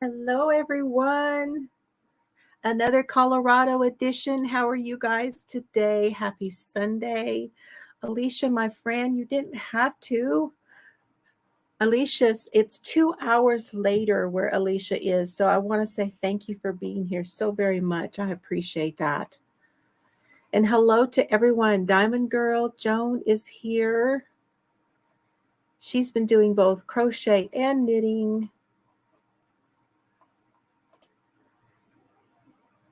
Hello, everyone. Another Colorado edition. How are you guys today? Happy Sunday. Alicia, my friend, you didn't have to. Alicia's, it's 2 hours later where Alicia is. So I want to say thank you for being here so very much. I appreciate that. And hello to everyone. Diamond Girl Joan is here. She's been doing both crochet and knitting.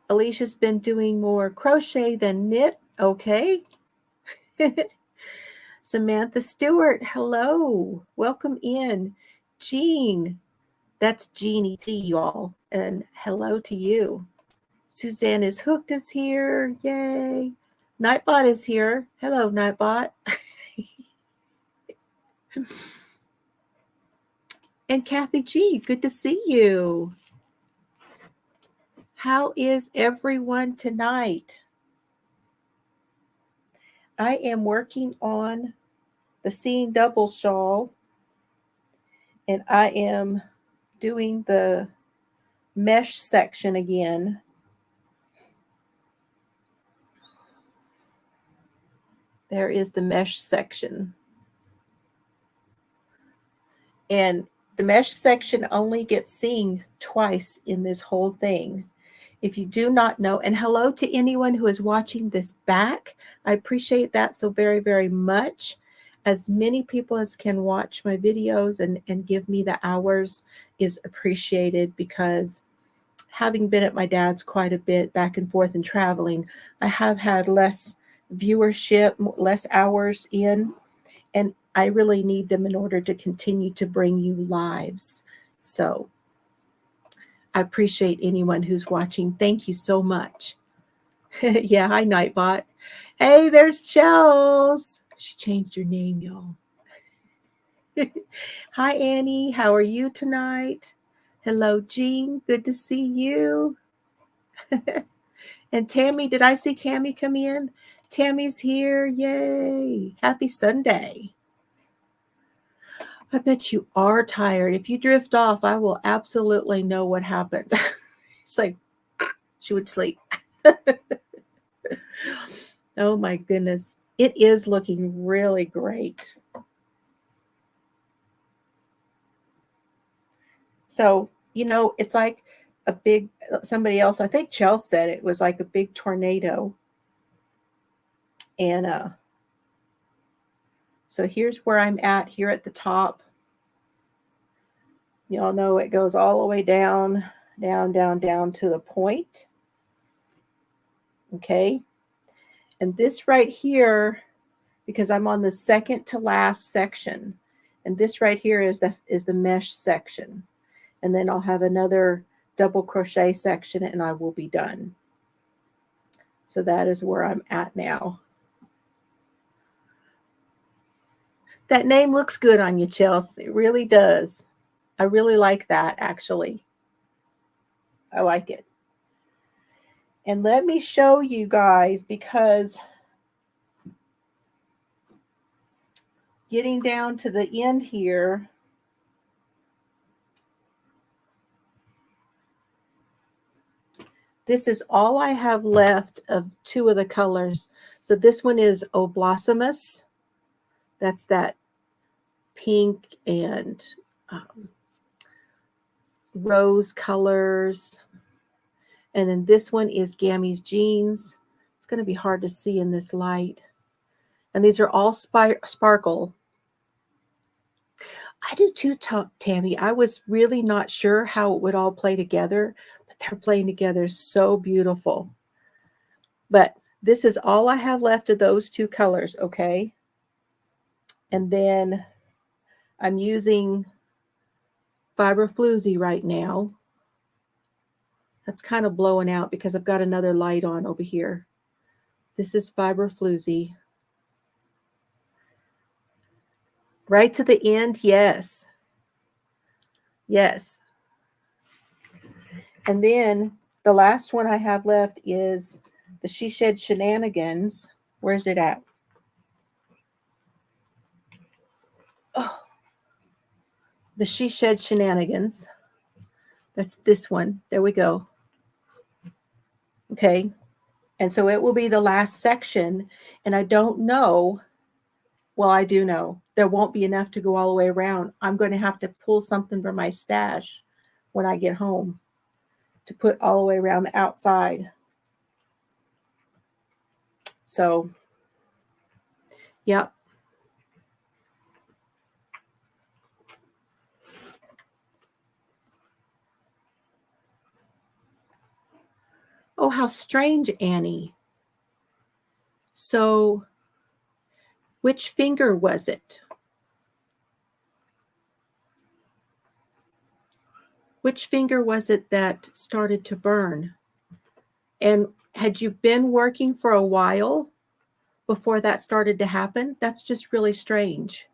Alicia's been doing more crochet than knit. Okay. Samantha Stewart, hello. Welcome in. Jean, that's Jeannie T, y'all. And hello to you. Suzanne is hooked is here. Yay. Nightbot is here. Hello, Nightbot. And Kathy G, good to see you. How is everyone tonight? I am working on the Seeing Double shawl, and I am doing the mesh section again. There is the mesh section. And the mesh section only gets seen twice in this whole thing. If you do not know, and hello to anyone who is watching this back. I appreciate that so very, very much. As many people as can watch my videos and give me the hours is appreciated, because having been at my dad's quite a bit back and forth and traveling, I have had less viewership, less hours in, and I really need them in order to continue to bring you lives. So I appreciate anyone who's watching. Thank you so much. Yeah, hi, Nightbot. Hey, there's Chels. She changed her name, y'all. Hi, Annie. How are you tonight? Hello, Jean. Good to see you. And Tammy, did I see Tammy come in? Tammy's here. Yay. Happy Sunday. I bet you are tired. If you drift off, I will absolutely know what happened. It's like she would sleep. Oh my goodness. It is looking really great. So, it's like a big, somebody else, I think Chelsea said it was like a big tornado. And so here's where I'm at here at the top. Y'all know it goes all the way down, down, down, down to the point. Okay. And this right here, because I'm on the second to last section, and this right here is the mesh section. And then I'll have another double crochet section and I will be done. So that is where I'm at now. That name looks good on you, Chelsea. It really does. I really like that, actually. I like it. And let me show you guys, because getting down to the end here, this is all I have left of two of the colors. So this one is Oblossomous. That's that pink and rose colors. And then this one is Gammy's Jeans. It's going to be hard to see in this light. And these are all sparkle. I do too, Tammy. I was really not sure how it would all play together, but they're playing together so beautiful. But this is all I have left of those two colors, okay? And then I'm using Fiber Floozie right now. That's kind of blowing out because I've got another light on over here. This is Fiber Floozie. Right to the end, yes. Yes. And then the last one I have left is the She Shed Shenanigans. Where's it at? Oh, the She Shed Shenanigans. That's this one. There we go. Okay. And so it will be the last section. And I don't know. Well, I do know there won't be enough to go all the way around. I'm going to have to pull something from my stash when I get home to put all the way around the outside. So, yep. Oh, how strange, Annie. So, which finger was it? Which finger was it that started to burn? And had you been working for a while before that started to happen? That's just really strange.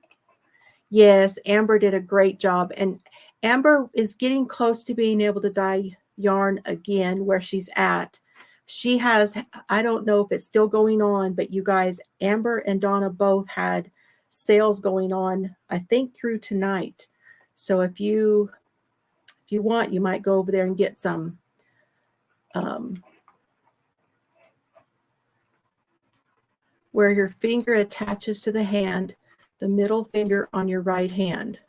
Yes, Amber did a great job. And Amber is getting close to being able to dye yarn again where she's at. She has, I don't know if it's still going on, but you guys, Amber and Donna both had sales going on, I think through tonight. So if you want, you might go over there and get some. Where your finger attaches to the hand, the middle finger on your right hand.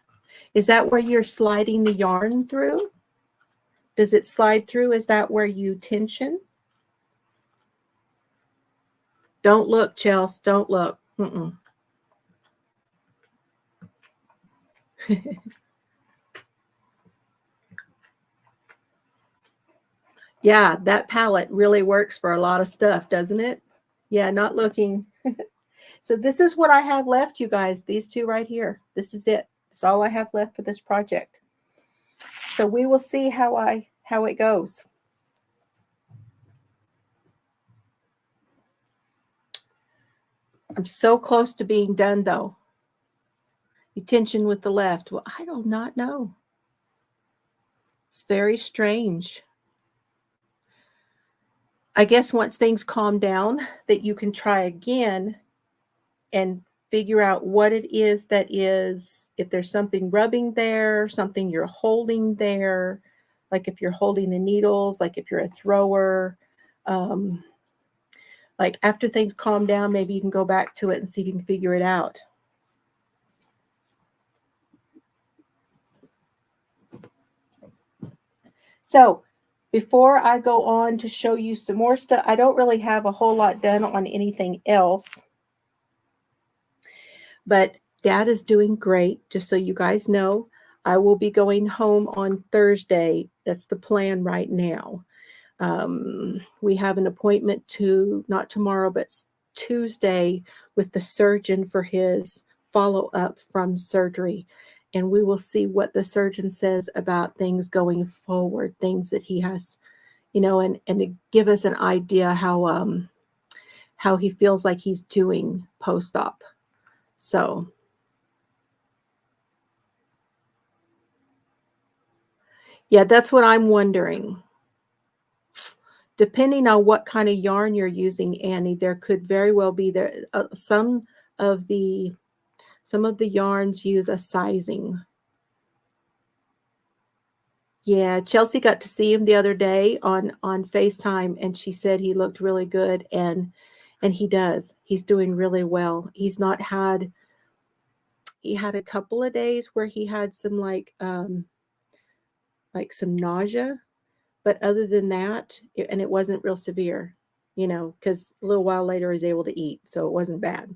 Is that where you're sliding the yarn through? Does it slide through? Is that where you tension? Don't look, Chelsea. Don't look. Yeah, that palette really works for a lot of stuff, doesn't it? Yeah, not looking. So this is what I have left, you guys. These two right here. This is it. That's all I have left for this project. So we will see how it goes. I'm so close to being done, though. You tension with the left. Well, I do not know. It's very strange. I guess once things calm down, that you can try again and figure out what it is that is, if there's something rubbing there, something you're holding there, like if you're holding the needles, like if you're a thrower. Like after things calm down, maybe you can go back to it and see if you can figure it out. So before I go on to show you some more stuff, I don't really have a whole lot done on anything else. But Dad is doing great, just so you guys know. I will be going home on Thursday. That's the plan right now. We have an appointment not tomorrow, but Tuesday with the surgeon for his follow-up from surgery. And we will see what the surgeon says about things going forward, things that he has, and to give us an idea how he feels like he's doing post-op. So yeah, that's what I'm wondering. Depending on what kind of yarn you're using, Annie, there could very well be some of the yarns use a sizing. Yeah, Chelsea got to see him the other day on FaceTime, and she said he looked really good, and he does. He's doing really well. He had a couple of days where he had some like some nausea, but other than that, and it wasn't real severe, because a little while later he was able to eat, so it wasn't bad.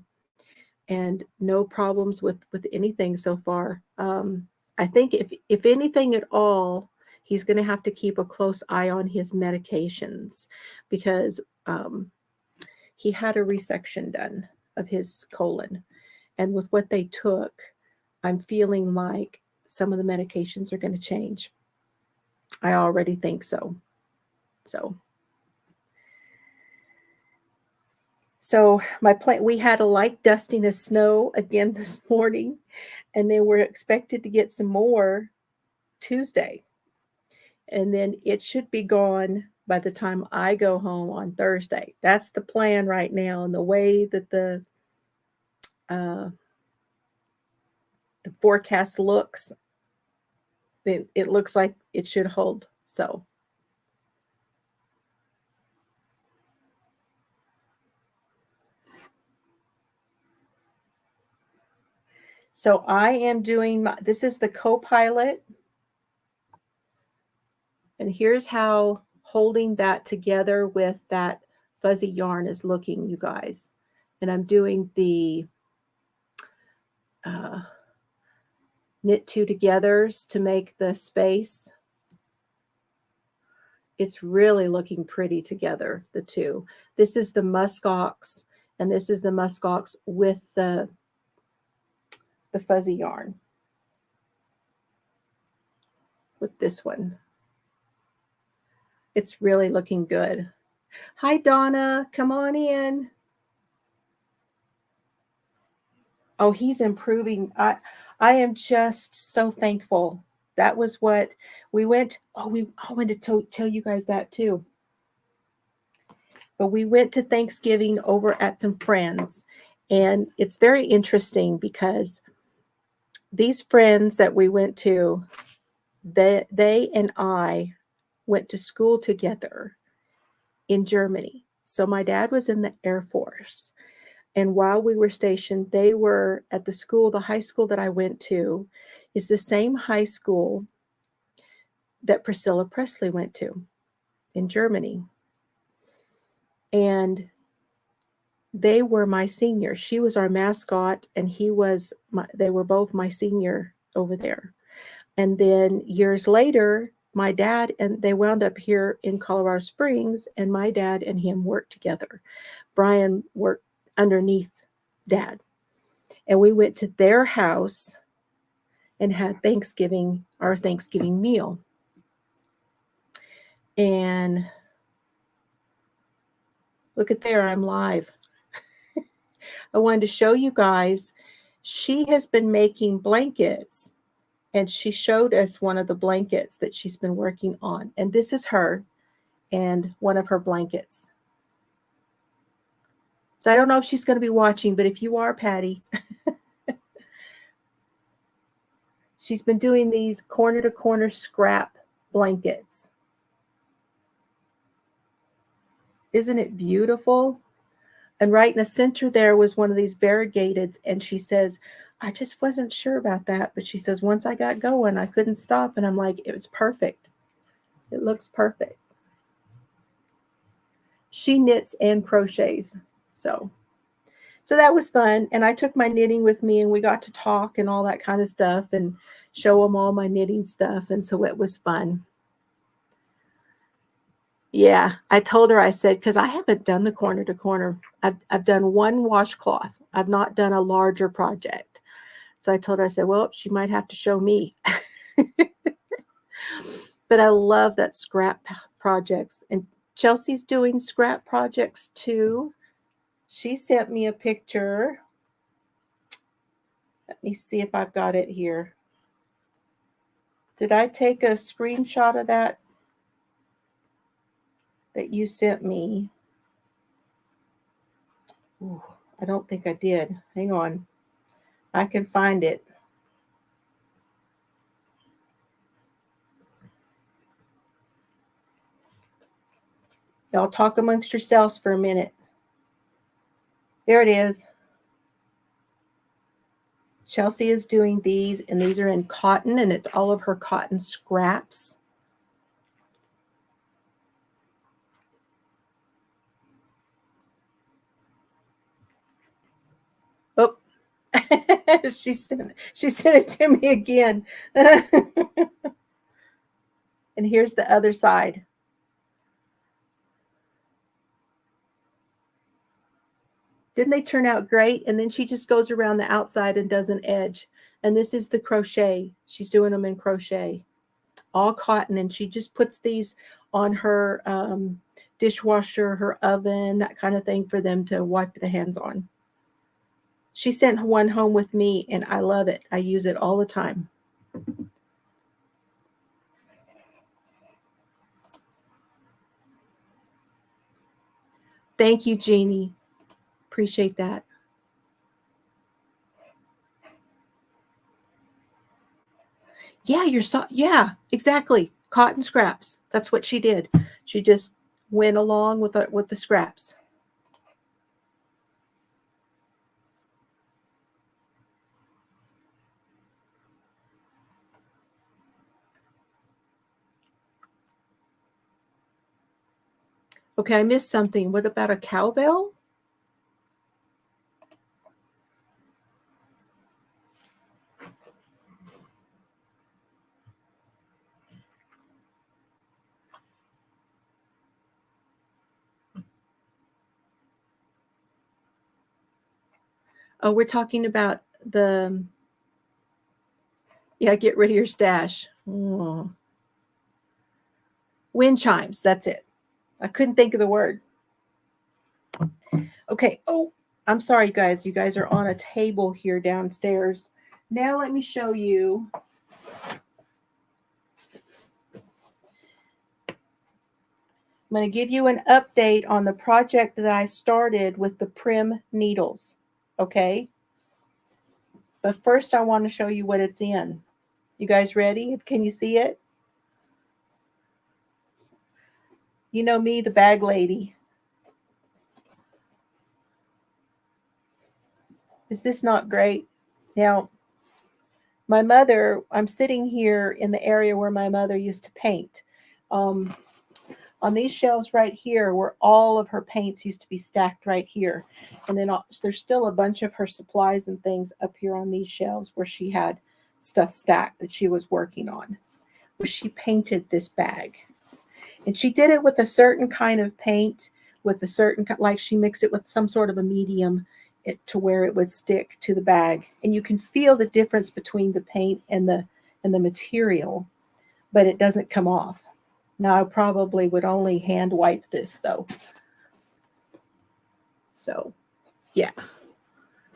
And no problems with anything so far. I think if anything at all, he's going to have to keep a close eye on his medications, because he had a resection done of his colon. And with what they took, I'm feeling like some of the medications are going to change. I already think so. So my plan, we had a light dusting of snow again this morning, and then we're expected to get some more Tuesday. And then it should be gone by the time I go home on Thursday. That's the plan right now. And the way that the forecast looks, it looks like it should hold So I am doing this is the co-pilot. And here's how holding that together with that fuzzy yarn is looking, you guys. And I'm doing the knit two togethers to make the space. It's really looking pretty together, the two. This is the muskox, and this is the muskox with the fuzzy yarn. With this one. It's really looking good. Hi, Donna. Come on in. Oh, he's improving. I am just so thankful. That was what we went. Oh, I wanted to tell you guys that too. But we went to Thanksgiving over at some friends, and it's very interesting because these friends that we went to, they and I went to school together in Germany. So my dad was in the Air Force. And while we were stationed, they were at the school, the high school that I went to is the same high school that Priscilla Presley went to in Germany. And they were my senior. She was our mascot, and they were both my senior over there. And then years later, my dad and they wound up here in Colorado Springs, and my dad and him worked together. Brian worked underneath Dad. And we went to their house and had our Thanksgiving meal. And look at there, I'm live. I wanted to show you guys, she has been making blankets, and she showed us one of the blankets that she's been working on. And this is her and one of her blankets. So I don't know if she's going to be watching, but if you are, Patty, she's been doing these corner-to-corner scrap blankets. Isn't it beautiful? And right in the center there was one of these variegated, and she says, I just wasn't sure about that. But she says, once I got going, I couldn't stop. And I'm like, it was perfect. It looks perfect. She knits and crochets. So that was fun. And I took my knitting with me, and we got to talk and all that kind of stuff and show them all my knitting stuff. And so it was fun. Yeah, I told her, I said, because I haven't done the corner to corner. I've done one washcloth. I've not done a larger project. So I told her, I said, well, she might have to show me. But I love that scrap projects. And Chelsea's doing scrap projects too. She sent me a picture. Let me see if I've got it here. Did I take a screenshot of that you sent me? Ooh, I don't think I did. Hang on. I can find it. Y'all talk amongst yourselves for a minute. There it is. Chelsea is doing these, and these are in cotton, and it's all of her cotton scraps. Oh, she sent it to me again. And here's the other side. Didn't they turn out great? And then she just goes around the outside and does an edge. And this is the crochet. She's doing them in crochet, all cotton. And she just puts these on her dishwasher, her oven, that kind of thing for them to wipe the hands on. She sent one home with me, and I love it. I use it all the time. Thank you, Jeannie. Appreciate that. Yeah, yeah, exactly. Cotton scraps. That's what she did. She just went along with the scraps. Okay, I missed something. What about a cowbell? Oh, we're talking about the, yeah, get rid of your stash. Oh. Wind chimes, that's it. I couldn't think of the word. Okay, oh, I'm sorry, you guys. You guys are on a table here downstairs. Now let me show you. I'm going to give you an update on the project that I started with the Prim needles, okay? But first I want to show you what it's in. You guys ready? Can you see it? You know me, the bag lady. Is this not great? Now, my mother, I'm sitting here in the area where my mother used to paint. On these shelves right here, where all of her paints used to be stacked right here. And then there's still a bunch of her supplies and things up here on these shelves where she had stuff stacked that she was working on, where she painted this bag. And she did it with a certain kind of paint, with a certain, like she mixed it with some sort of a medium to where it would stick to the bag. And you can feel the difference between the paint and the material, but it doesn't come off. Now, I probably would only hand wipe this, though. So, yeah.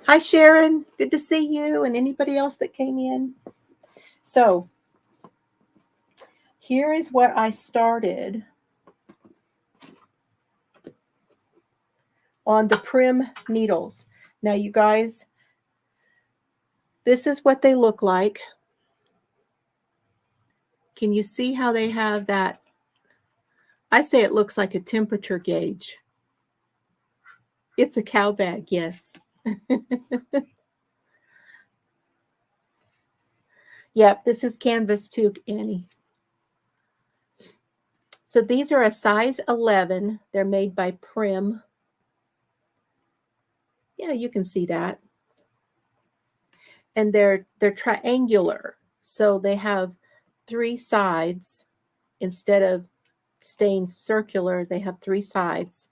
Hi, Sharon. Good to see you and anybody else that came in. So, here is what I started on the Prim needles. Now, you guys, this is what they look like. Can you see how they have that? I say it looks like a temperature gauge. It's a cow bag, yes. Yep, this is canvas too, Annie. So these are a size 11. They're made by Prim. Yeah, you can see that. And they're triangular. So they have 3 sides. Instead of staying circular, they have 3 sides.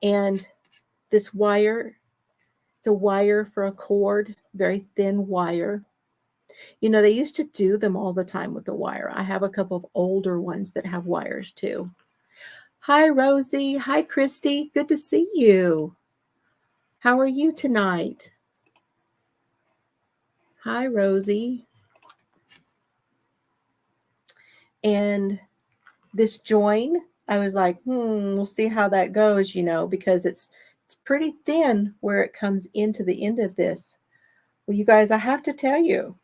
And this wire, it's a wire for a cord, very thin wire. You know, they used to do them all the time with the wire. I have a couple of older ones that have wires too. Hi, Rosie. Hi, Christy. Good to see you. How are you tonight? Hi, Rosie. And this join, I was like, we'll see how that goes, you know, because it's pretty thin where it comes into the end of this. Well, you guys, I have to tell you,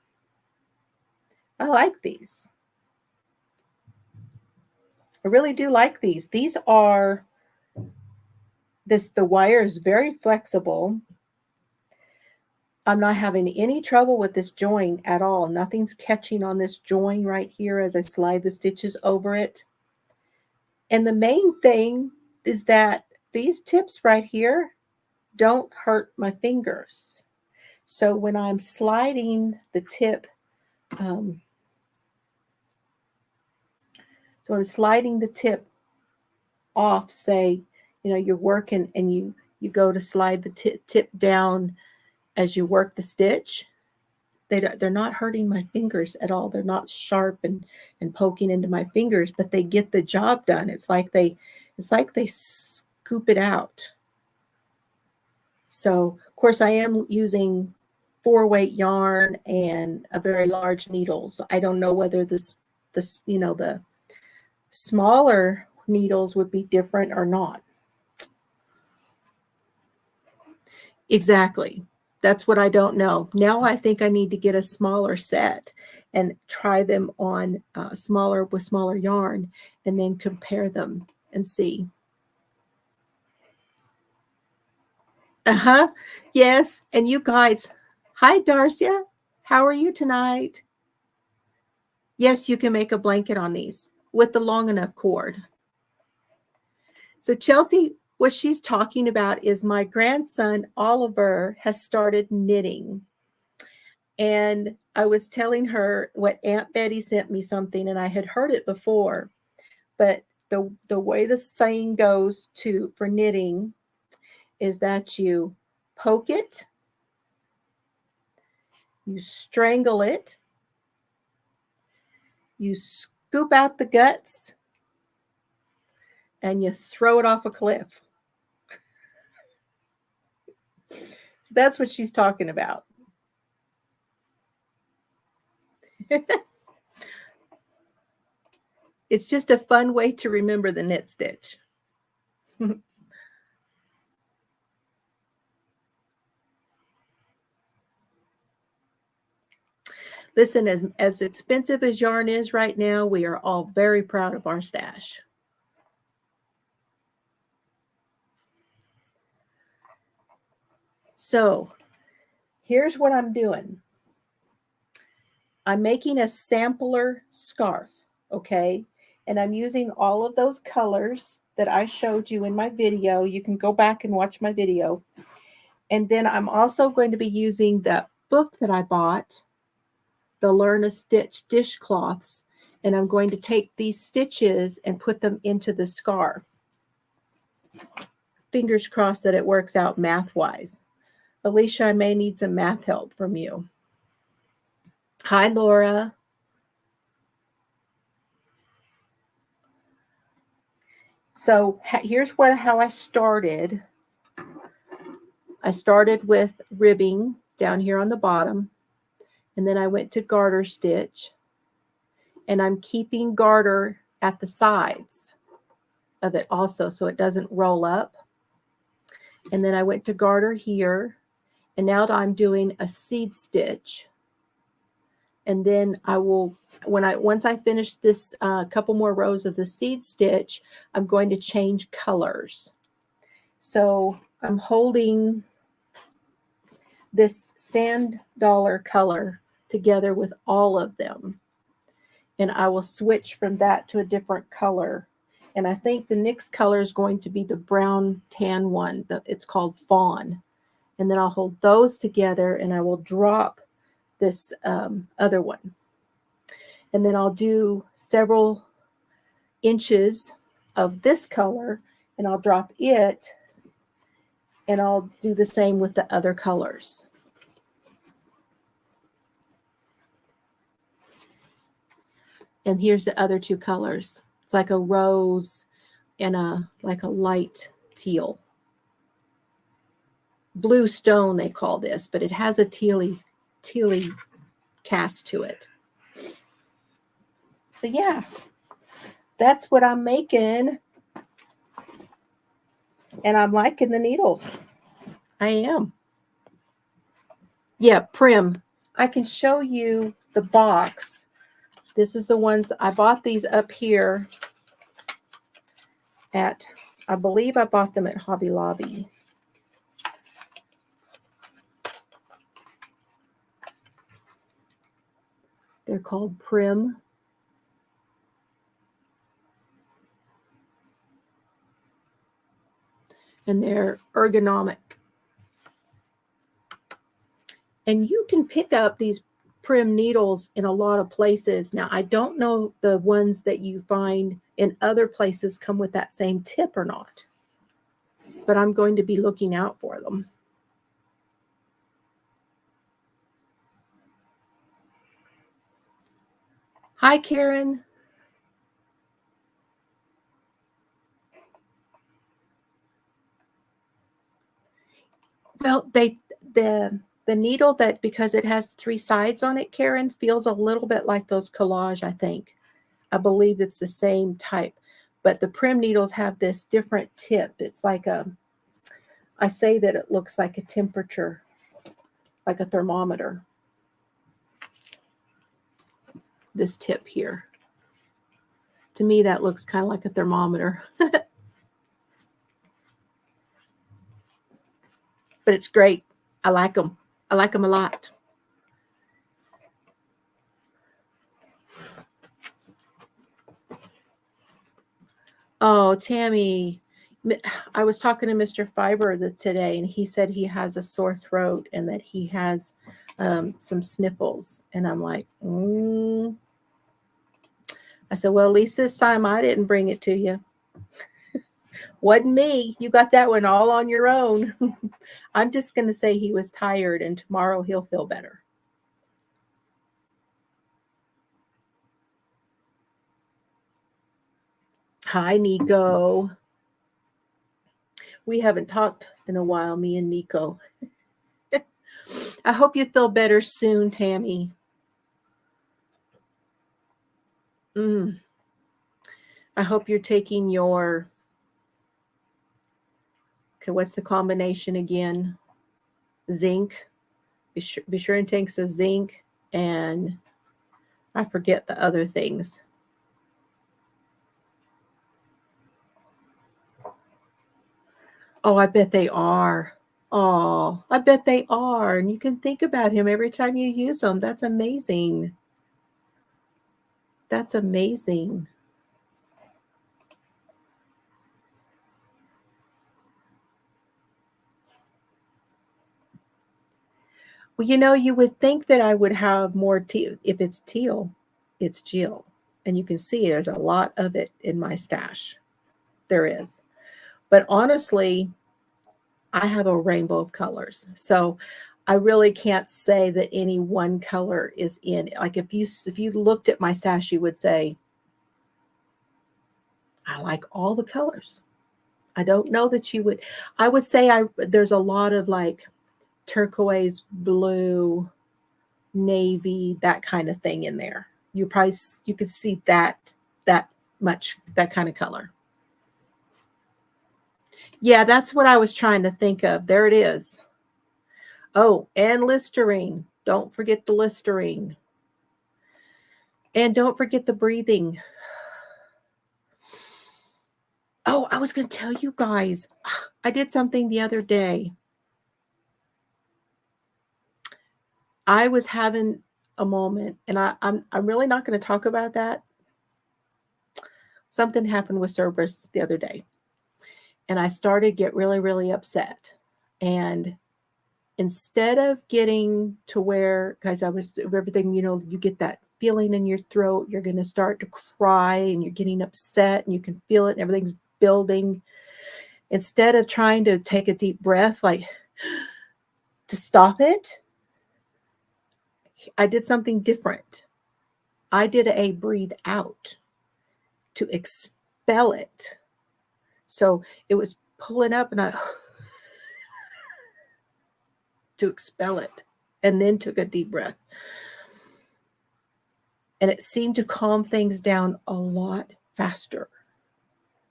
I like these. I really do like these. These are, the wire is very flexible. I'm not having any trouble with this join at all. Nothing's catching on this join right here as I slide the stitches over it. And the main thing is that these tips right here don't hurt my fingers. So when I'm sliding the tip, so I'm sliding the tip off, say, you know, you're working and you go to slide the tip down as you work the stitch, they're not hurting my fingers at all. They're not sharp and poking into my fingers, but they get the job done. It's like they scoop it out. So, of course, I am using 4-weight yarn and a very large needle. So I don't know whether this you know, the smaller needles would be different or not. Exactly. That's what I don't know. Now I think I need to get a smaller set and try them on smaller yarn, and then compare them and see. Yes. And you guys, hi Darcia, how are you tonight? Yes, you can make a blanket on these with the long enough cord. So Chelsea, what she's talking about is my grandson Oliver has started knitting. And I was telling her what Aunt Betty sent me something, and I had heard it before, but the way the saying goes for knitting is that you poke it, you strangle it, you scoop out the guts, and you throw it off a cliff. So that's what she's talking about. It's just a fun way to remember the knit stitch. Listen, as expensive as yarn is right now, we are all very proud of our stash. So here's what I'm doing. I'm making a sampler scarf, okay? And I'm using all of those colors that I showed you in my video. You can go back and watch my video. And then I'm also going to be using the book that I bought, the Learn a Stitch dishcloths, and I'm going to take these stitches and put them into the scarf. Fingers crossed that it works out math-wise. Alicia, I may need some math help from you. Hi, Laura. So here's how I started. I started with ribbing down here on the bottom, and then I went to garter stitch, and I'm keeping garter at the sides of it also so it doesn't roll up. And then I went to garter here, and now I'm doing a seed stitch. And then I will, once I finish this couple more rows of the seed stitch, I'm going to change colors. So I'm holding this sand dollar color together with all of them. And I will switch from that to a different color. And I think the next color is going to be the brown tan one. It's called Fawn. And then I'll hold those together and I will drop this other one. And then I'll do several inches of this color and I'll drop it, and I'll do the same with the other colors. And here's the other two colors. It's like a rose and like a light teal. Blue stone, they call this, but it has a tealy cast to it. So yeah, that's what I'm making. And I'm liking the needles. I am. Yeah, Prim. I can show you the box. This is the ones, I bought these up here at, I believe I bought them at Hobby Lobby. They're called Prim. And they're ergonomic. And you can pick up these Prim needles in a lot of places. Now, I don't know the ones that you find in other places come with that same tip or not, but I'm going to be looking out for them. Hi, Karen. Well, the needle that, because it has 3 sides on it, Karen, feels a little bit like those collage, I think. I believe it's the same type. But the Prim needles have this different tip. It's like I say that it looks like a temperature, like a thermometer. this tip here. To me, that looks kind of like a thermometer. But it's great. I like them. I like them a lot. Oh, Tammy, I was talking to Mr. Fiber today, and he said he has a sore throat and that he has some sniffles. And I'm like, I said, well, at least this time I didn't bring it to you. Wasn't me. You got that one all on your own. I'm just going to say he was tired, and tomorrow he'll feel better. Hi, Nico. We haven't talked in a while, me and Nico. I hope you feel better soon, Tammy. I hope you're taking your, okay, what's the combination again? Zinc. Be sure and take some zinc, and I forget the other things. Oh, I bet they are. Oh, I bet they are. And you can think about him every time you use them. That's amazing. That's amazing. Well, you would think that I would have more teal. If it's teal, it's Jill. And you can see there's a lot of it in my stash. There is. But honestly, I have a rainbow of colors. So I really can't say that any one color is in. Like if you looked at my stash, you would say, I like all the colors. I don't know that you would. I would say there's a lot of like turquoise, blue, navy, that kind of thing in there. You could see that much, that kind of color. Yeah, that's what I was trying to think of. There it is. Oh, and Listerine. Don't forget the Listerine. And don't forget the breathing. Oh, I was going to tell you guys, I did something the other day. I was having a moment, and I'm really not going to talk about that. Something happened with Cerberus the other day, and I started to get really, really upset. And instead of getting to where, because I was everything, you get that feeling in your throat, you're going to start to cry, and you're getting upset, and you can feel it, and everything's building. Instead of trying to take a deep breath, like to stop it, I did something different. I did a breathe out to expel it. So it was pulling up, and I to expel it, and then took a deep breath. And it seemed to calm things down a lot faster.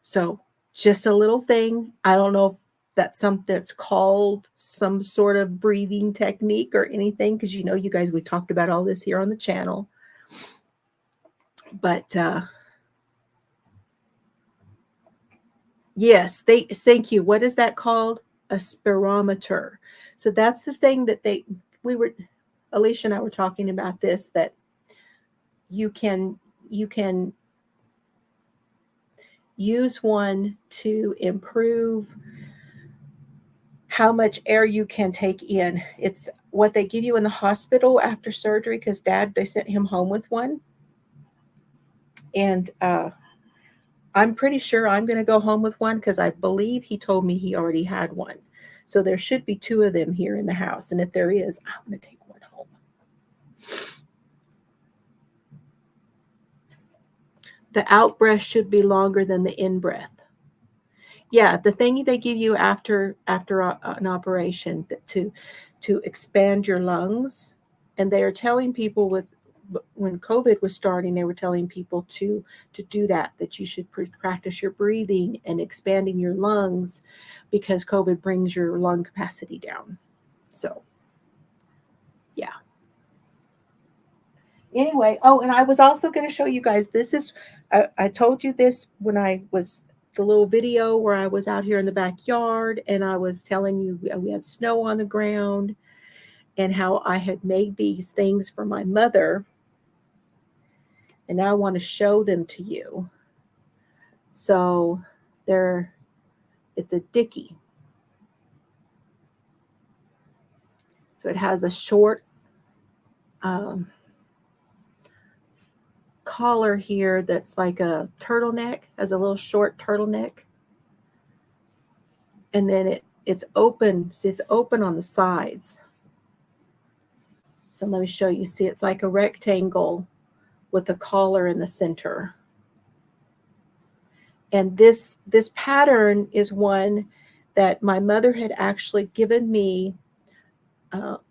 So just a little thing. I don't know if that's something that's called some sort of breathing technique or anything, because you guys, we talked about all this here on the channel. But yes, thank you. What is that called? A spirometer. So that's the thing that Alicia and I were talking about this, that you can use one to improve how much air you can take in. It's what they give you in the hospital after surgery, because they sent him home with one. And I'm pretty sure I'm going to go home with one, because I believe he told me he already had one. So there should be 2 of them here in the house. And if there is, I'm going to take one home. The out breath should be longer than the in breath. Yeah, the thing they give you after an operation to expand your lungs. And they are telling people when COVID was starting, they were telling people to do that you should practice your breathing and expanding your lungs, because COVID brings your lung capacity down. So, yeah. Anyway, oh, and I was also going to show you guys, this is, I told you this when I was, the little video where I was out here in the backyard and I was telling you we had snow on the ground and how I had made these things for my mother. And now I want to show them to you. So it's a dickie. So it has a short collar here that's like a turtleneck, has a little short turtleneck. And then it's open. See, it's open on the sides. So let me show you. See, it's like a rectangle with a collar in the center. And this pattern is one that my mother had actually given me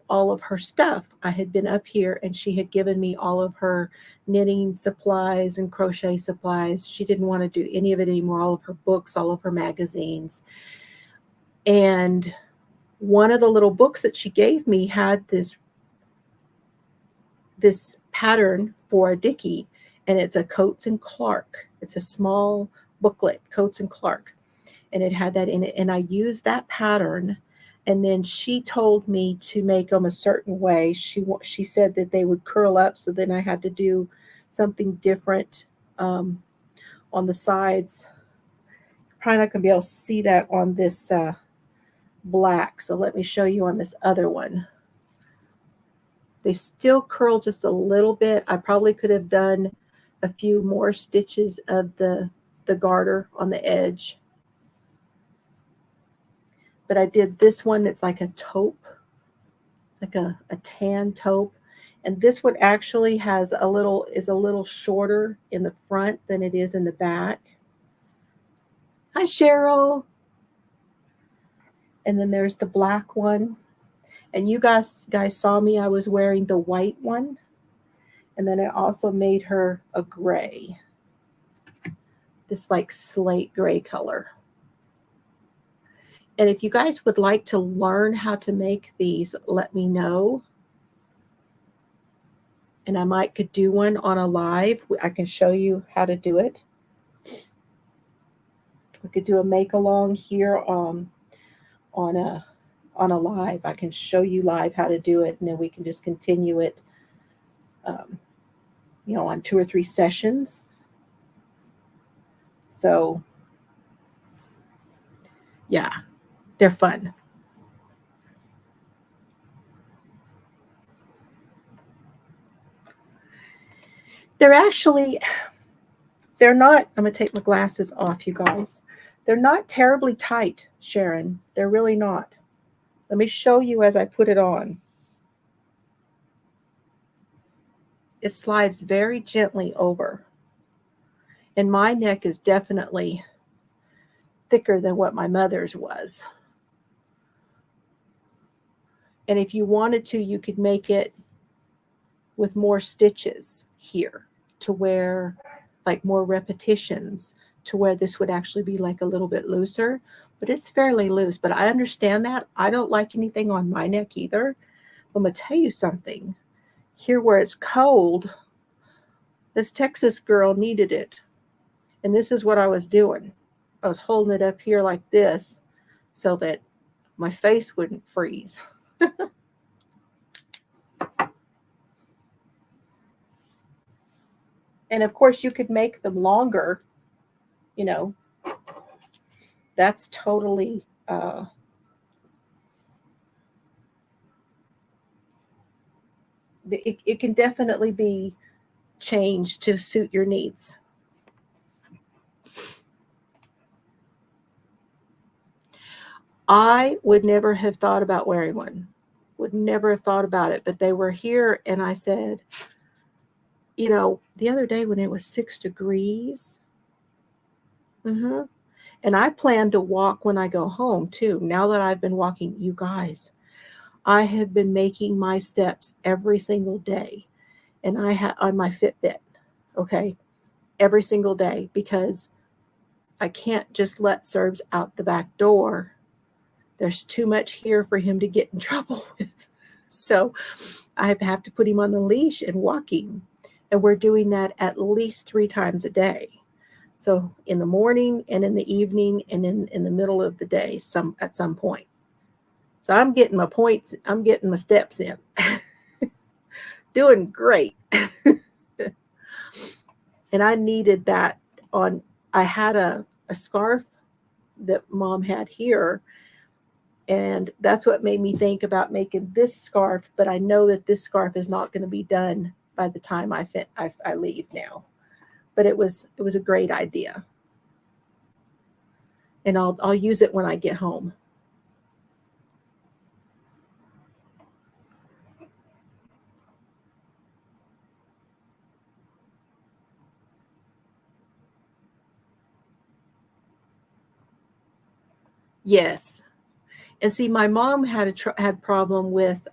all of her stuff. I had been up here and she had given me all of her knitting supplies and crochet supplies. She didn't want to do any of it anymore, all of her books, all of her magazines. And one of the little books that she gave me had this pattern for a dickie, and it's a Coates and Clark. It's a small booklet, Coates and Clark, and it had that in it. And I used that pattern, and then she told me to make them a certain way. She said that they would curl up, so then I had to do something different on the sides. Probably not going to be able to see that on this black, so let me show you on this other one. They still curl just a little bit. I probably could have done a few more stitches of the garter on the edge. But I did this one that's like a taupe, like a tan taupe. And this one actually is a little shorter in the front than it is in the back. Hi, Cheryl. And then there's the black one. And you guys saw me, I was wearing the white one. And then I also made her a gray. This like slate gray color. And if you guys would like to learn how to make these, let me know. And I could do one on a live. I can show you how to do it. We could do a make along here on a live. I can show you live how to do it, and then we can just continue it, on 2 or 3 sessions. So, yeah, they're fun. They're not, I'm going to take my glasses off, you guys. They're not terribly tight, Sharon. They're really not. Let me show you as I put it on. It slides very gently over. And my neck is definitely thicker than what my mother's was. And if you wanted to, you could make it with more stitches here to where, like more repetitions, to where this would actually be like a little bit looser. But it's fairly loose. But I understand that. I don't like anything on my neck either. I'm going to tell you something. Here where it's cold, this Texas girl needed it. And this is what I was doing. I was holding it up here like this so that my face wouldn't freeze. And of course, you could make them longer, That's totally it can definitely be changed to suit your needs. I would never have thought about wearing one. Would never have thought about it, but they were here and I said, the other day when it was 6 degrees, and I plan to walk when I go home too. Now that I've been walking, you guys, I have been making my steps every single day, and I have on my Fitbit, okay, every single day, because I can't just let Serbs out the back door. There's too much here for him to get in trouble with. So I have to put him on the leash and walking. And we're doing that at least 3 times a day. So in the morning and in the evening and in the middle of the day, at some point. So I'm getting my points, I'm getting my steps in. Doing great. And I needed that on, I had a scarf that Mom had here, and that's what made me think about making this scarf, but I know that this scarf is not going to be done by the time I leave now. But it was a great idea. And I'll use it when I get home. Yes. And see, my mom had had problem with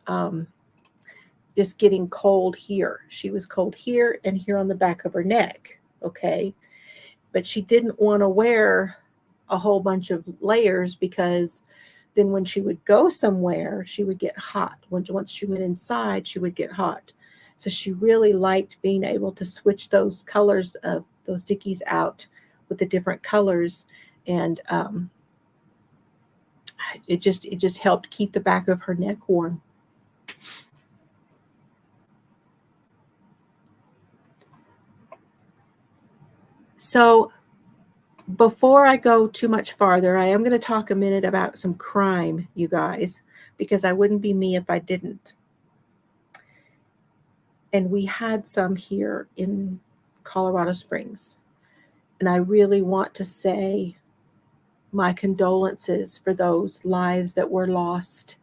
just getting cold here. She was cold here and here on the back of her neck. Okay. But she didn't want to wear a whole bunch of layers, because then when she would go somewhere, she would get hot. Once she went inside, she would get hot. So she really liked being able to switch those colors of those dickies out with the different colors. And it just helped keep the back of her neck warm. So before I go too much farther, I am going to talk a minute about some crime, you guys, because I wouldn't be me if I didn't. And we had some here in Colorado Springs. And I really want to say my condolences for those lives that were lost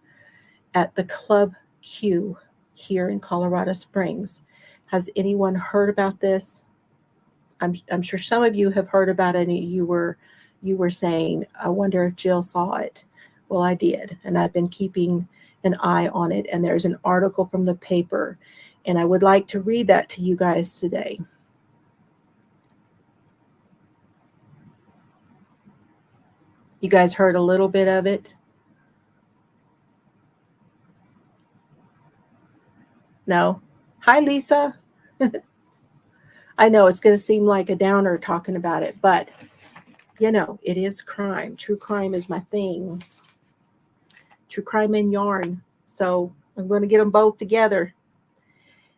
at the Club Q here in Colorado Springs. Has anyone heard about this? I'm sure some of you have heard about it, and you were saying, I wonder if Jill saw it. Well, I did, and I've been keeping an eye on it, and there's an article from the paper, and I would like to read that to you guys today. You guys heard a little bit of it? No? Hi, Lisa. I know it's going to seem like a downer talking about it, but you know, it is crime. True crime is my thing. True crime and yarn. So I'm going to get them both together.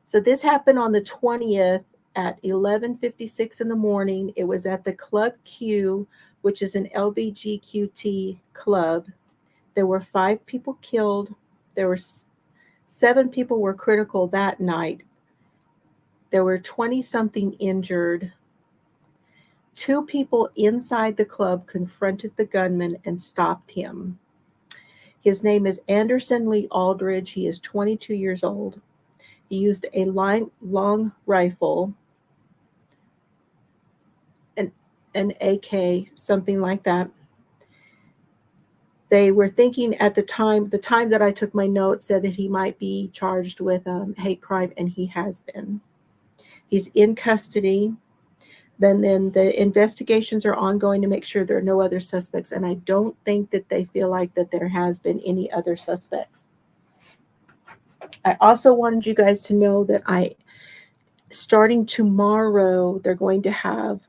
So this happened on the 20th at 11:56 in the morning. It was at the Club Q, which is an LBGQT club. There were 5 people killed. There were 7 people were critical that night. There were 20-something injured. 2 people inside the club confronted the gunman and stopped him. His name is Anderson Lee Aldridge. He is 22 years old. He used a long rifle, an AK, something like that. They were thinking at the time that I took my notes said that he might be charged with hate crime, and he has been. He's in custody. Then the investigations are ongoing to make sure there are no other suspects, and I don't think that they feel like that there has been any other suspects. I also wanted you guys to know that starting tomorrow, they're going to have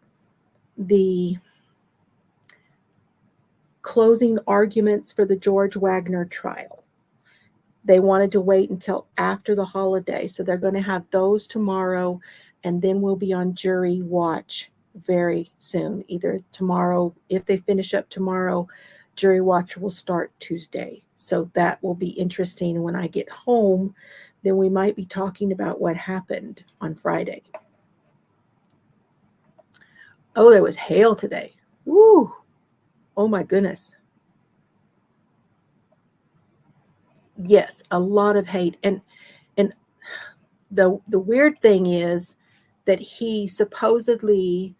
the closing arguments for the George Wagner trial. They wanted to wait until after the holiday, so they're going to have those tomorrow, and then we'll be on jury watch very soon. Either tomorrow, if they finish up tomorrow, jury watch will start Tuesday. So that will be interesting. When I get home, then we might be talking about what happened on Friday. Oh, there was hail today. Woo! Oh my goodness. Yes, a lot of hate. And the weird thing is that he supposedly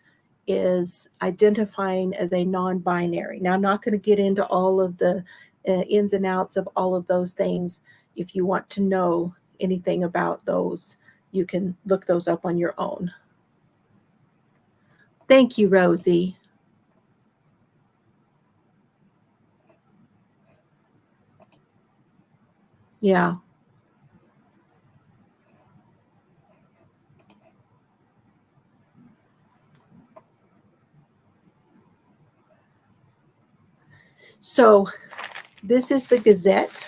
is identifying as a non-binary. Now, I'm not going to get into all of the ins and outs of all of those things. If you want to know anything about those, you can look those up on your own. Thank you, Rosie. Yeah. So this is the Gazette.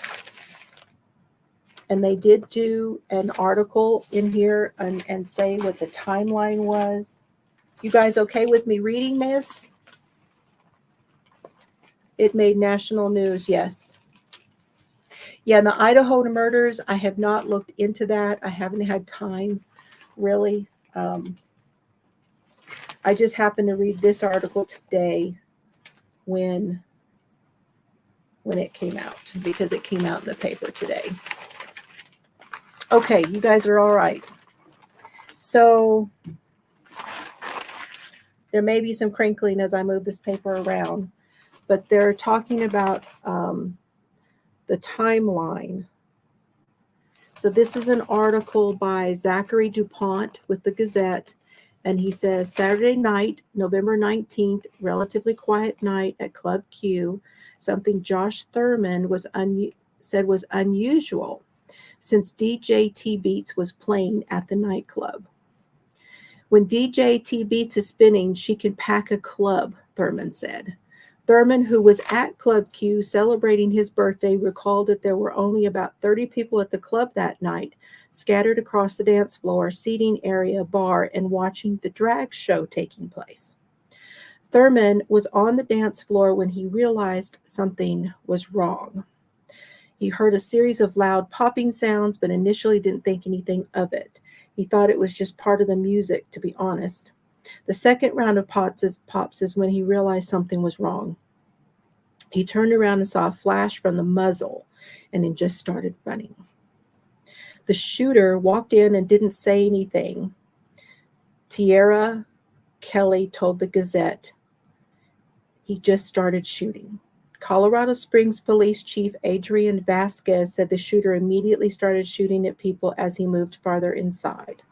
And they did do an article in here and say what the timeline was. You guys okay with me reading this? It made national news, yes. Yeah, and the Idaho murders, I have not looked into that. I haven't had time, really. I just happened to read this article today when it came out, because it came out in the paper today. Okay, you guys are all right. So there may be some crinkling as I move this paper around, but they're talking about the timeline. So this is an article by Zachary DuPont with the Gazette, and he says, Saturday night, November 19th, relatively quiet night at Club Q, something Josh Thurman said was unusual since DJ T Beats was playing at the nightclub. When DJ T Beats is spinning, she can pack a club, Thurman said. Thurman, who was at Club Q celebrating his birthday, recalled that there were only about 30 people at the club that night, scattered across the dance floor, seating area, bar, and watching the drag show taking place. Thurman was on the dance floor when he realized something was wrong. He heard a series of loud popping sounds, but initially didn't think anything of it. He thought it was just part of the music, to be honest. The second round of pops is when he realized something was wrong. He turned around and saw a flash from the muzzle and then just started running. The shooter walked in and didn't say anything. Tierra Kelly told the Gazette he just started shooting. Colorado Springs Police Chief Adrian Vasquez said the shooter immediately started shooting at people as he moved farther inside.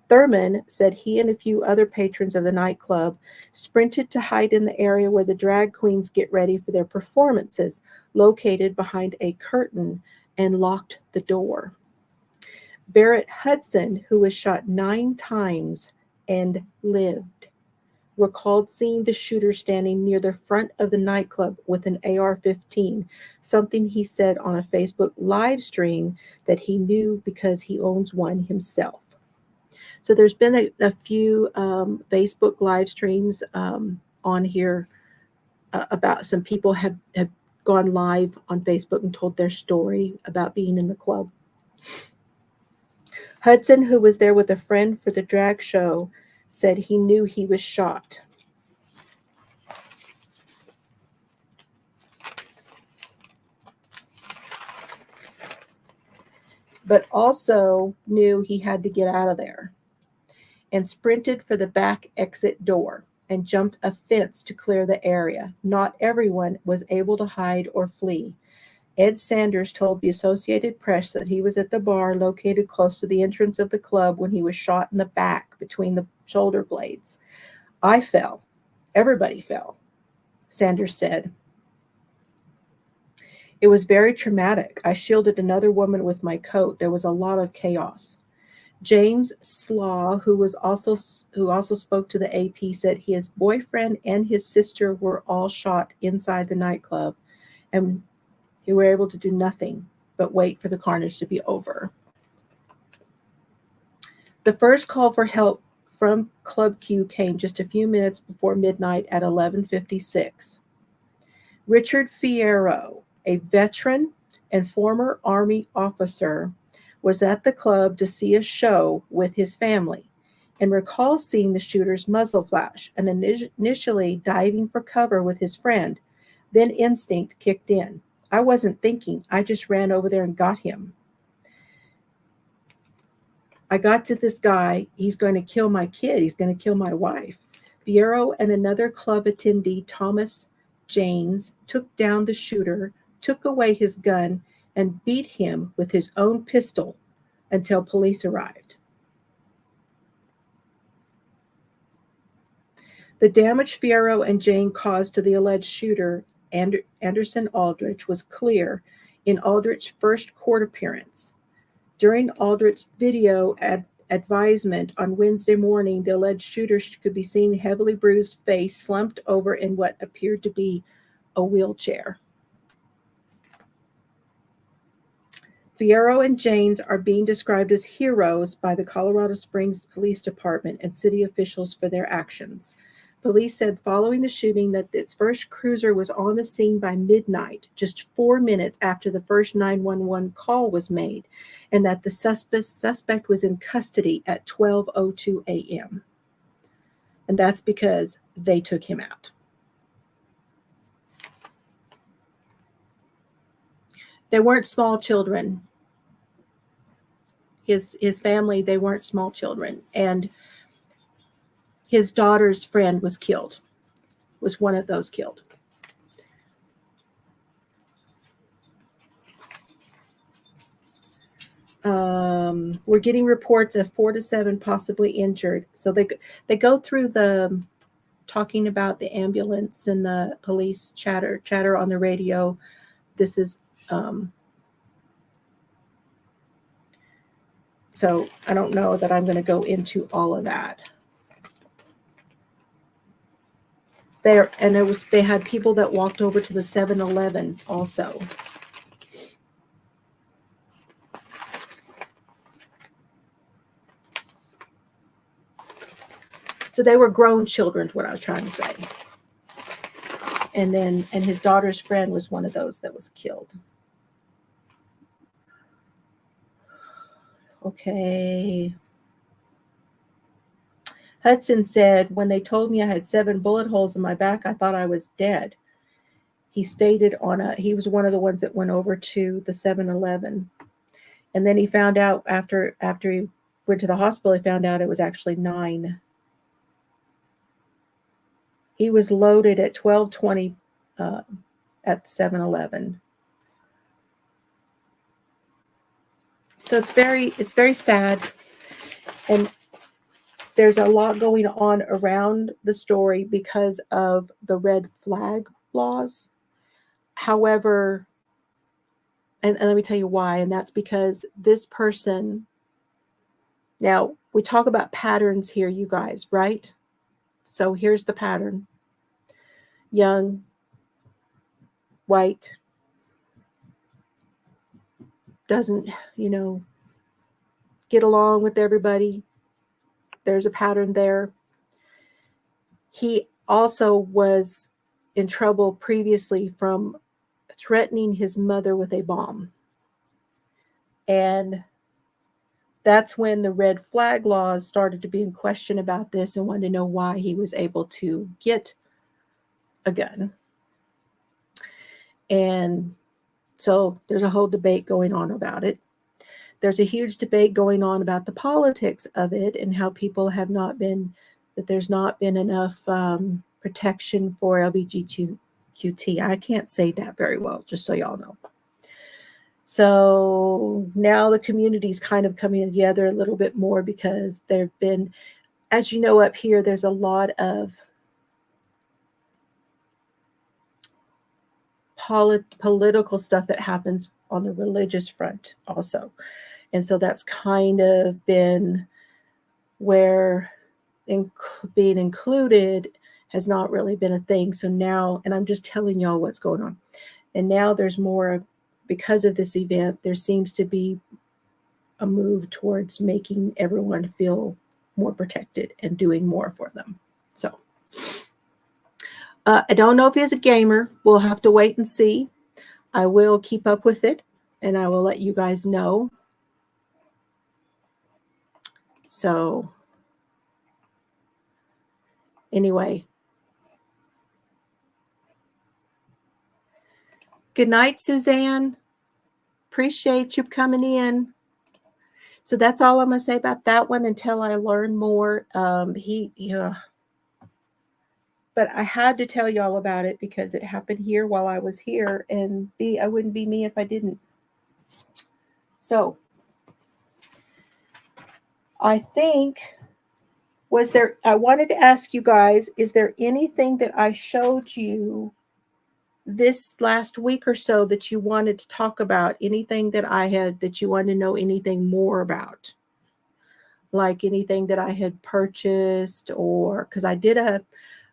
Thurman said he and a few other patrons of the nightclub sprinted to hide in the area where the drag queens get ready for their performances, located behind a curtain, and locked the door. Barrett Hudson, who was shot 9 times and lived, recalled seeing the shooter standing near the front of the nightclub with an AR-15, something he said on a Facebook live stream that he knew because he owns one himself. So there's been a few Facebook live streams on here about some people have gone live on Facebook and told their story about being in the club. Hudson, who was there with a friend for the drag show, said he knew he was shot. But also knew he had to get out of there, and sprinted for the back exit door and jumped a fence to clear the area. Not everyone was able to hide or flee. Ed Sanders told the Associated Press that he was at the bar located close to the entrance of the club when he was shot in the back between the shoulder blades. I fell. Everybody fell, Sanders said. It was very traumatic. I shielded another woman with my coat. There was a lot of chaos. James Slaw, who also spoke to the AP, said his boyfriend and his sister were all shot inside the nightclub, and he were able to do nothing but wait for the carnage to be over. The first call for help from Club Q came just a few minutes before midnight at 11:56. Richard Fierro, a veteran and former Army officer, was at the club to see a show with his family and recalls seeing the shooter's muzzle flash and initially diving for cover with his friend. Then instinct kicked in. I wasn't thinking. I just ran over there and got him. I got to this guy. He's going to kill my kid. He's going to kill my wife. Fierro and another club attendee, Thomas Janes, took down the shooter, took away his gun, and beat him with his own pistol until police arrived. The damage Fierro and Jane caused to the alleged shooter, Anderson Aldrich, was clear in Aldrich's first court appearance. During Aldrich's video advisement on Wednesday morning, the alleged shooter could be seen heavily bruised face slumped over in what appeared to be a wheelchair. Fierro and Janes are being described as heroes by the Colorado Springs Police Department and city officials for their actions. Police said following the shooting that its first cruiser was on the scene by midnight, just 4 minutes after the first 911 call was made, and that the suspect was in custody at 12:02 a.m. And that's because they took him out. They weren't small children. His family, they weren't small children. And his daughter's friend was killed, was one of those killed. We're getting reports of 4 to 7 possibly injured. So they go through the talking about the ambulance and the police chatter on the radio. This is so I don't know that I'm going to go into all of that. They had people that walked over to the 7-Eleven also. So they were grown children, is what I was trying to say. And his daughter's friend was one of those that was killed. Okay. Hudson said, when they told me I had 7 bullet holes in my back, I thought I was dead. He stated he was one of the ones that went over to the 7-Eleven. And then he found out after he went to the hospital, he found out it was actually 9. He was loaded at 12:20 at the 7-Eleven. So it's very sad. And there's a lot going on around the story because of the red flag laws. However, and let me tell you why, and that's because this person, now we talk about patterns here, you guys, right? So here's the pattern. Young, white, doesn't, get along with everybody. There's a pattern there. He also was in trouble previously from threatening his mother with a bomb. And that's when the red flag laws started to be in question about this and wanted to know why he was able to get a gun. And so there's a whole debate going on about it. There's a huge debate going on about the politics of it and how people have not been, that there's not been enough protection for LGBTQT. I can't say that very well, just so y'all know. So now the community's kind of coming together a little bit more because there've been, as you know, up here, there's a lot of political stuff that happens on the religious front also. And so that's kind of been where being included has not really been a thing. So now, and I'm just telling y'all what's going on. And now there's more, because of this event, there seems to be a move towards making everyone feel more protected and doing more for them. So I don't know if he's a gamer. We'll have to wait and see. I will keep up with it and I will let you guys know. So anyway, good night, Suzanne. Appreciate you coming in. So that's all I'm going to say about that one until I learn more. But I had to tell y'all about it because it happened here while I was here, and I wouldn't be me if I didn't. So I think, I wanted to ask you guys, is there anything that I showed you this last week or so that you wanted to talk about? Anything that you wanted to know anything more about? Like anything that I had purchased, or because I did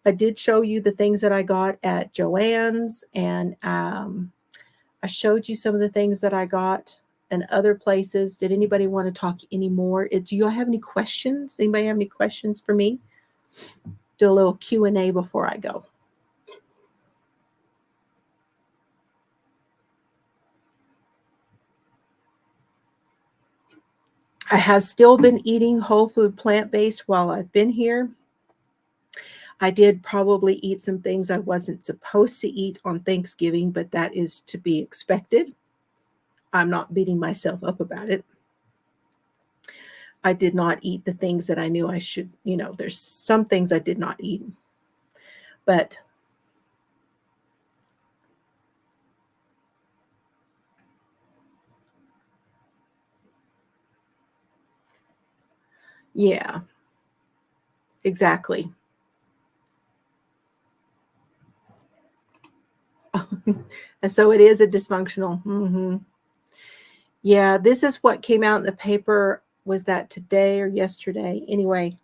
I did show you the things that I got at Joann's, and I showed you some of the things that I got in other places. Did anybody want to talk anymore? Do you have any questions? Anybody have any questions for me? Do a little Q&A before I go. I have still been eating whole food plant-based while I've been here. I did probably eat some things I wasn't supposed to eat on Thanksgiving, but that is to be expected. I'm not beating myself up about it. I did not eat the things that I knew I should, there's some things I did not eat. But yeah, exactly. And so it is a dysfunctional. Mm-hmm. Yeah, this is what came out in the paper. Was that today or yesterday? Anyway,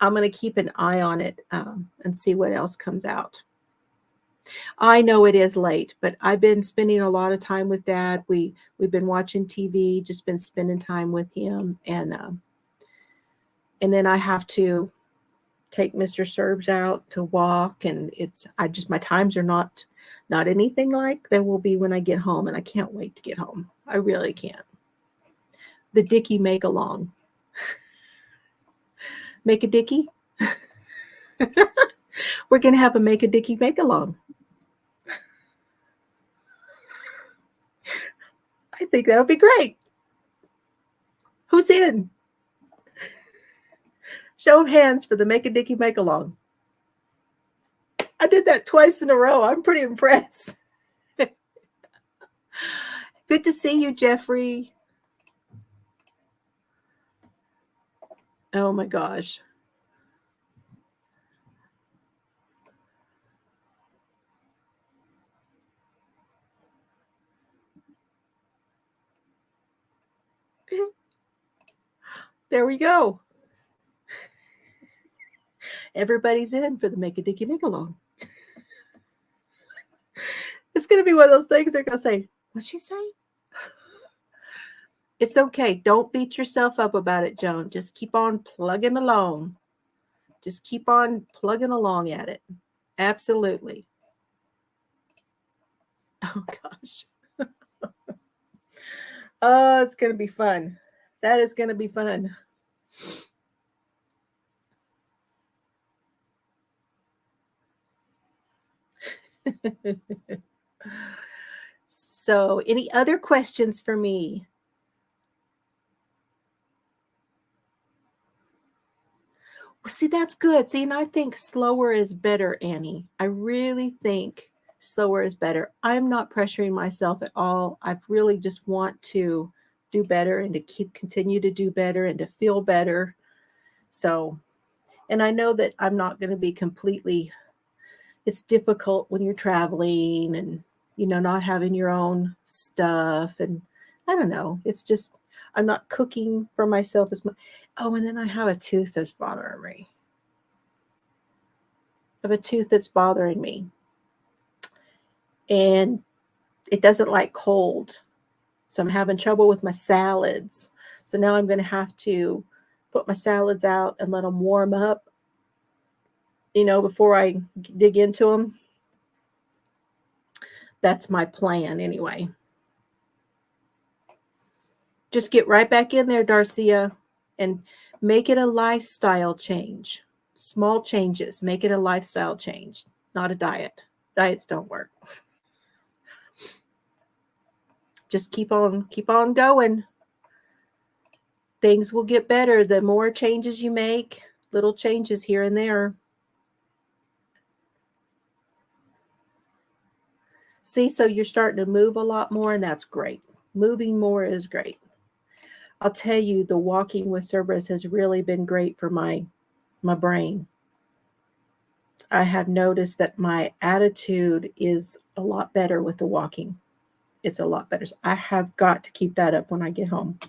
I'm going to keep an eye on it and see what else comes out. I know it is late, but I've been spending a lot of time with Dad. We've been watching TV, just been spending time with him, and then I have to take Mr. Serbs out to walk, and my times are not anything like they will be when I get home, and I can't wait to get home. I really can't. The Dickie make along. Make a Dickie? We're going to have a make a Dickie make along. I think that would be great. Who's in? Show of hands for the make a Dickie make along. I did that twice in a row. I'm pretty impressed. Good to see you, Jeffrey. Oh my gosh. There we go. Everybody's in for the make a Dickie make along. It's going to be one of those things they're going to say, what'd she say? It's okay. Don't beat yourself up about it, Joan. Just keep on plugging along. Just keep on plugging along at it. Absolutely. Oh, gosh. Oh, it's going to be fun. That is going to be fun. So, any other questions for me? Well, see, that's good. See, and I think slower is better, Annie. I really think slower is better. I'm not pressuring myself at all. I really just want to do better and to continue to do better and to feel better. So, and I know that I'm not going to be completely, it's difficult when you're traveling and, not having your own stuff. And I don't know, it's just, I'm not cooking for myself as much. Oh, and then I have a tooth that's bothering me. I have a tooth that's bothering me. And it doesn't like cold. So I'm having trouble with my salads. So now I'm going to have to put my salads out and let them warm up, before I dig into them. That's my plan anyway. Just get right back in there, Darcia, and make it a lifestyle change. Small changes. Make it a lifestyle change, not a diet. Diets don't work. Just keep on going. Things will get better. The more changes you make, little changes here and there. See, so you're starting to move a lot more, and that's great. Moving more is great. I'll tell you, the walking with Cerberus has really been great for my brain. I have noticed that my attitude is a lot better with the walking. It's a lot better. So I have got to keep that up when I get home.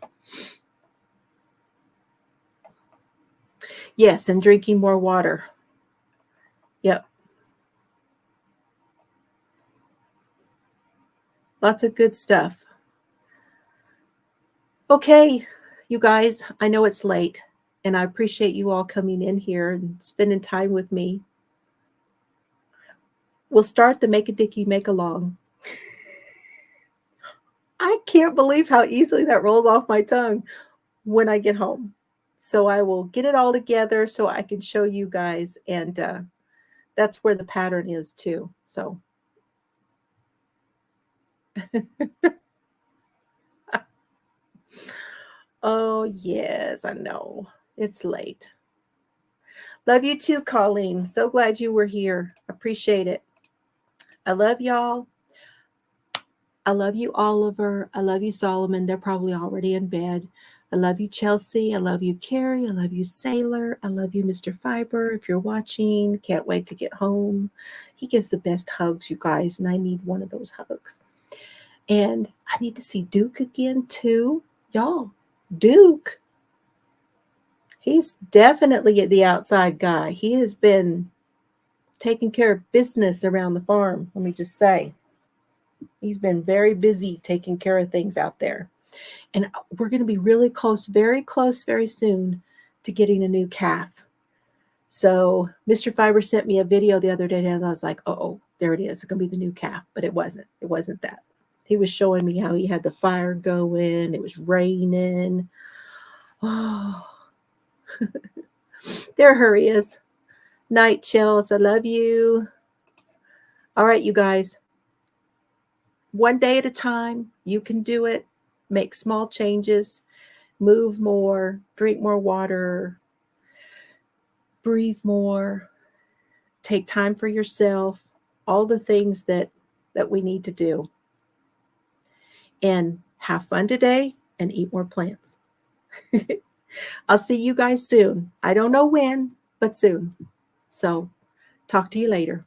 Yes, and drinking more water. Yep. Lots of good stuff. Okay, you guys, I know it's late, and I appreciate you all coming in here and spending time with me. We'll start the Make a Dicky Make Along. I can't believe how easily that rolls off my tongue when I get home. So I will get it all together so I can show you guys, and that's where the pattern is too. So oh yes, I know. It's late. Love you too, Colleen. So glad you were here. Appreciate it. I love y'all. I love you, Oliver. I love you, Solomon. They're probably already in bed. I love you, Chelsea. I love you, Carrie. I love you, Sailor. I love you, Mr. Fiber. If you're watching, can't wait to get home. He gives the best hugs, you guys, and I need one of those hugs. And I need to see Duke again, too. Y'all, Duke, he's definitely the outside guy. He has been taking care of business around the farm, let me just say. He's been very busy taking care of things out there. And we're going to be really close, very soon to getting a new calf. So Mr. Fiber sent me a video the other day, and I was like, oh, there it is. It's going to be the new calf. But it wasn't. It wasn't that. He was showing me how he had the fire going. It was raining. Oh, there he is. Night, Chills. I love you. All right, you guys. One day at a time. You can do it. Make small changes. Move more. Drink more water. Breathe more. Take time for yourself. All the things that we need to do. And have fun today and eat more plants. I'll see you guys soon. I don't know when, but soon. So talk to you later.